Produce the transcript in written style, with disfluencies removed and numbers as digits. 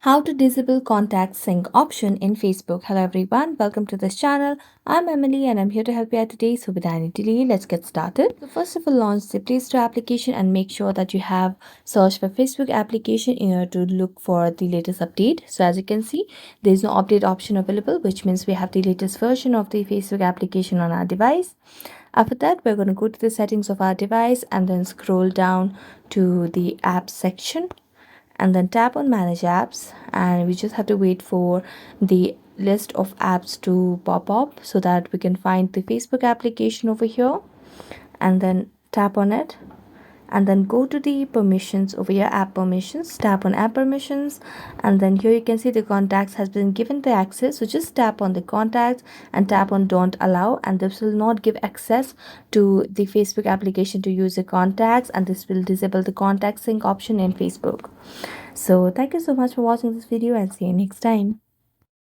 How to disable contact sync option in Facebook. Hello everyone, welcome to this channel. I'm Emily and I'm here to help you out today. So without any delay, let's get started. So first of all, launch the Play Store application and make sure that you have searched for Facebook application in order to look for the latest update. So as you can see, there's no update option available, which means we have the latest version of the Facebook application on our device. After that, we're going to go to the settings of our device and then scroll down to the apps section and then tap on manage apps, and we just have to wait for the list of apps to pop up so that we can find the Facebook application over here and then tap on it, and then go to the permissions over here, app permissions, tap on app permissions, and then here you can see the contacts has been given the access. So just tap on the contacts and tap on don't allow, and this will not give access to the Facebook application to use the contacts, and this will disable the contact sync option in Facebook. So thank you so much for watching this video and see you next time.